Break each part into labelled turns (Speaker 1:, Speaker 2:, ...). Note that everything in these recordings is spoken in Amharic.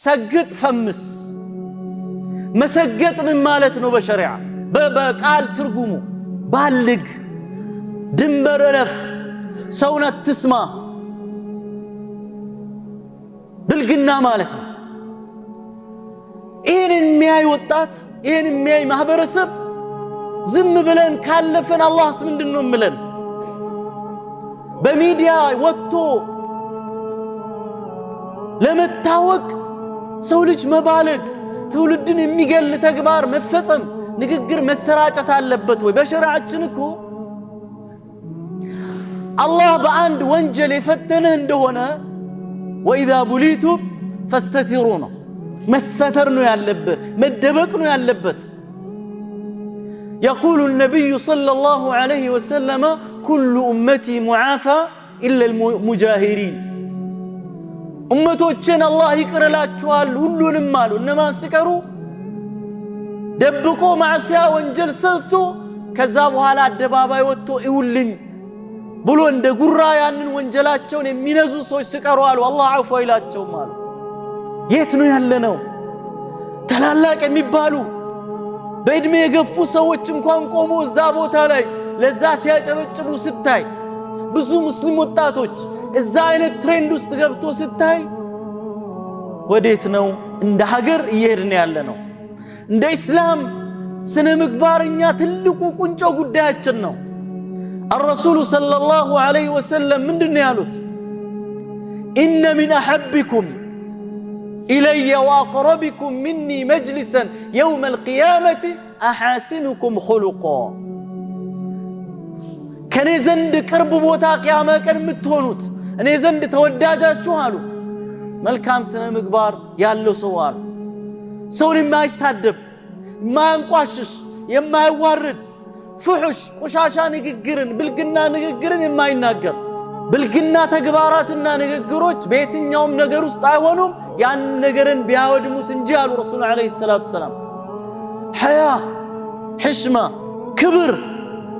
Speaker 1: ሰግጥ ፈምስ መሰገጥ ምን ማለት ነው በሸሪዓ በቃል ትርጉሙ ባልግ ድንበር እለፍ ሰውን አትስማ ብልግና ማለት ነው ይሄን የሚያይ ወጣት ይሄን የሚያይ ማህበረሰብ ዝም ብለን ካለፈን አላህስ ምንድነው ምለን በሚዲያ ወጥቶ ለመታወቅ ሰው ልጅ መባለግ ትውልድን የሚገል ተግባር መፈጸም ንግግር መሰራጨት አለበት ወይ በሸሪዓችን እኮ አላህ በአንድ ወንጀል የፈተነህ እንደሆነ ወኢዛ ቡሊቱም ፈስተቲሩና መሰተር ነው ያለበት መደበቅ ነው ያለበት يقول النبي صلى الله عليه وسلم كل أمتي معافى إلا المجاهرين أمتوچن الله ይቅርላችኋል ሁሉንም አሉ እነማን ሲቀሩ ደብቆ ማዕሲያ ወንጀል ሰርቶ ከዛ በኋላ አደባባይ ወጥቶ ይውልኝ ብሎ እንደ ጉራ ያንን ወንጀላቸውን የሚነዙ ሰዎች ሲቀሩ አሉ አላህ አፉ ይላቸው አሉ የት ነው ያለነው ተላላቅ የሚባሉ በእድሜ የገፉ ሰዎች እንኳን ቆሞ እዛ ቦታ ላይ ለዛ ሲያጨበጭቡ ስታይ ብዙ ሙስሊም ወጣቶች እዛ አይነት ትሬንድ ውስጥ ገብቶ ስታይ ወዴት ነው እንደ ሀገር እየሄድን ያለነው እንደ እስላም ስነ ምግባርኛ ትልቁ ቁንጮ ጉዳያችን ነው الرسول صلى الله عليه وسلم ምንድነው ያሉት إن من أحبكم إلي وأقربكم مني مجلسا يوم القيامة أحاسنكم خلقا كان زند قرب بوتا قيامة كان متهونوت أنا زند توداجاچو አሉ መልካም ስነ ምግባር ያለው ሰው አሉ ሰውን የማይሳደብ የማያንቋሽሽ የማይዋርድ ፍሑሽ ቁሻሻ ንግግርን ብልግና ንግግርን የማይናገር ብልግና ተግባራትና ንግግሮች በየትኛውም ነገር ውስጥ አይሆኑም ያን ነገርን ቢያወድሙት እንጂ አሉ ረሱል አለይሂ ሰላቱ ሰላም ሐያ ሕሽማ ክብር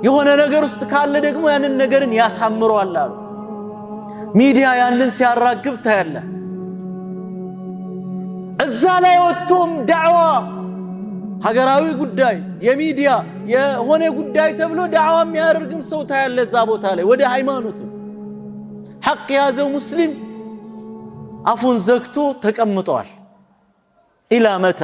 Speaker 1: የሆነ ነገር ውስጥ ካለ ደግሞ ያንን ነገርን ያሳምረዋል አሉ ሚዲያ ያንን ሲያራግብ ታያለ እዛ ላይ ወጥቶም ዳዕዋ ሀገራዊ ጉዳይ የሚዲያ የሆነ ጉዳይ ተብሎ ዳዕዋ የሚያደርግም ሰው ታያለ እዛ ቦታ ላይ ወደ ሃይማኖት ሐቅ ያዘው ሙስሊም አፉን ዘግቶ ተቀምጧል ኢላ መታ